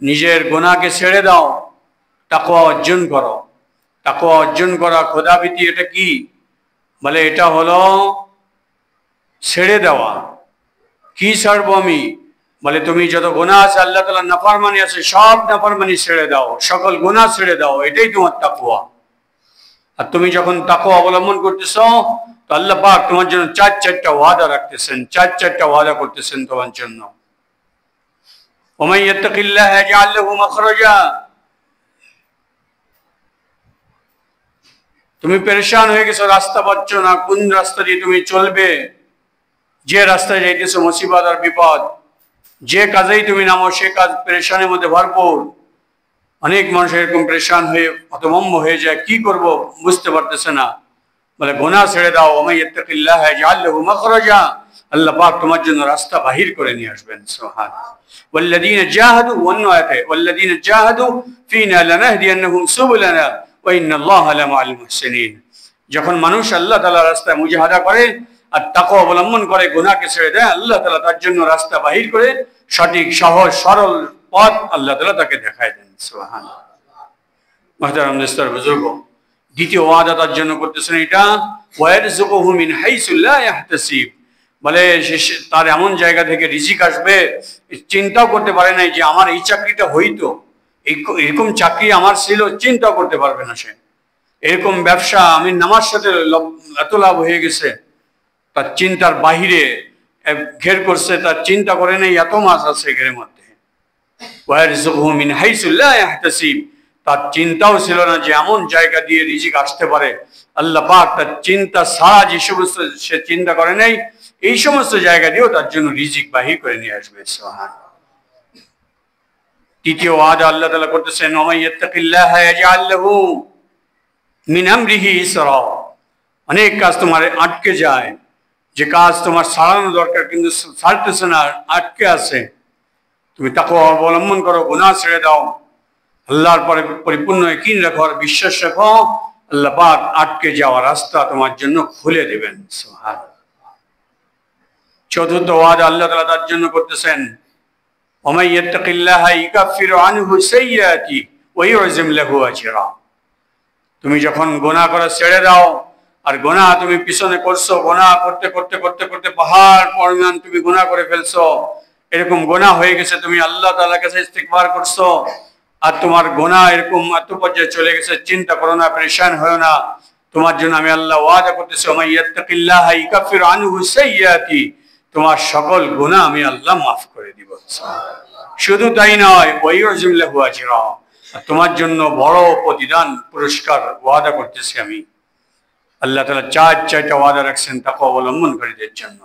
নিজের গুনাহকে ছেড়ে দাও, তাকওয়া অর্জন করো। তাকওয়া অর্জন করা, খোদাভীতি, এটা কি? বলে এটা হলো ছেড়ে দেওয়া। কি ছাড়বো আমি? বলে তুমি যত গুনাহ আছে, আল্লাহ তাআলার নাফরমানি আছে, সব নাফরমানি ছেড়ে দাও, সকল গুনাহ ছেড়ে দাও, এটাই তোমার তাকওয়া। আর তুমি যখন তাকওয়া অবলম্বন করতেছো, তো আল্লাহ পাক তোমার জন্য চারটা ওয়াদা রাখতেছেন, চারটা ওয়াদা করতেছেন তোমার জন্য। ওমান ইয়াত্তাকিল্লাহ ইয়াজআল লাহু মাখরাজা। তুমি পেরেশান হয়ে গেছো, রাস্তা পাচ্ছ না, কোন রাস্তা দিয়ে তুমি চলবে? যে রাস্তায় যাইতেছো মুসিবত আর বিপদ, যে কাজেই তুমি নামো সে কাজ পেরেশানের মধ্যে ভরপুর। অনেক মানুষ এরকম পেরেশান হয়ে হতভম্ব হয়ে যায়, কি করব বুঝতে পারতেছে না। বলে গুনাহ ছেড়ে দাও। ওমান ইয়াত্তাকিল্লাহ ইয়াজআল লাহু মাখরাজা, আল্লাহ পাক তোমার জন্য রাস্তা বাহির করে নিয়ে আসবেন। সুবহানাল্লাহ। ওয়াল্লাযীনা জাহাদু, অন্য আয়াতে ওয়াল্লাযীনা জাহাদু ফীনা লানাহদিয়ান্নাহুম সুবুলানা ওয়া ইন্নাল্লাহা লামাআল মুহসিনিন। যখন মানুষ আল্লাহ তাআলার রাস্তায় মুজাহাদা করে আর তাকওয়া অবলম্বন করে, গুনাহকে ছেড়ে দেয়, আল্লাহ তাআলা তার জন্য রাস্তা বাহির করে সঠিক, সহজ, সরল পথ আল্লাহ তাআলা তাকে দেখায় দেন। সুবহানাল্লাহ। মুহতারাম দোস্তর বুজুর্গ, দ্বিতীয় ওয়াদা তার জন্য করতেছেন এটা, ওয়ারযুকুহু মিন হাইসু লা ইয়াহতাসিব। বলে তার এমন জায়গা থেকে রিজিক আসবে, চিন্তাও করতে পারে নাই যে আমার এই চাকরিটা হইতো, এরকম চাকরি আমার ছিল, চিন্তাও করতে পারবে না সে। এরকম ব্যবসা, আমি নামার সাথে এত লাভ হয়ে গেছে, তার চিন্তার বাহিরে ঘের করছে, তার চিন্তা করে নেই এত মাছ আছে ঘেরের মধ্যে। ওয়ারযুকুহু মিন হাইসু লা ইয়াহতাসিব, তার চিন্তাও ছিল না যে এমন জায়গা দিয়ে রিজিক আসতে পারে। আল্লাহ পাক তার চিন্তা ছাড়া যে সমস্ত সে চিন্তা করে নাই, এই সমস্ত জায়গা দিয়েও তার জন্য রিজিক বাহির করে নিয়ে আসবে। সুবহানাল্লাহ। তৃতীয় ওয়াদা আল্লাহ তাআলা করতেছেন, ওমান ইয়াত্তাকিল্লাহ ইয়াজআল লাহু মিন আমরিহি ইসরা। অনেক কাজ তোমার আটকে যায়, যে কাজ তোমার ছাড়ানো দরকার কিন্তু ছাড়তেছে না, আটকে আছে। তুমি তাকওয়া অবলম্বন করো, গুনাহ ছেড়ে দাও, আল্লাহর পরে পরিপূর্ণ ইয়াকিন রাখো আর বিশ্বাস রাখো, আল্লাহ পাক আটকে যাওয়া রাস্তা তোমার জন্য খুলে দেবেন। সুবহানাল্লাহ। চতুর্থ ওয়াদা আল্লাহ তাআলা তার জন্য করতেছেন, ওমান ইয়াত্তাকিল্লাহ ইউকাফিরু আনহু সাইয়্যাতি ওয়া ইউযিম লাহু আজরা। তুমি যখন গুনাহ করা ছেড়ে দাও, আর গুনাহ তুমি পিছনে করছো, গুনাহ করতে করতে করতে করতে পাহাড় পরিমাণ তুমি গুনাহ করে ফেলছো, এরকম গুনাহ হয়ে গেছে, তুমি আল্লাহ তাআলার কাছে ইস্তিগফার করছো, আর তোমার গুনাহ এরকম এত পর্যায়ে চলে গেছে, চিন্তা করো না, পেরেশান হয়ো না। তোমার জন্য আমি আল্লাহ ওয়াদা করতেছি, ওমান ইয়াত্তাকিল্লাহ ইউকাফিরু আনহু সাইয়্যাতি, তোমার সকল গুনাহ আমি আল্লাহ মাফ করে দিব। শুধু তাই নয়, ওয়া ইউযিম লাহু আজরা, তোমার জন্য বড় প্রতিদান, পুরস্কার ওয়াদা করতেছি আমি। আল্লাহ তাআলা চারটা ওয়াদা রাখছেন তাকওয়া অবলম্বনকারীদের জন্য।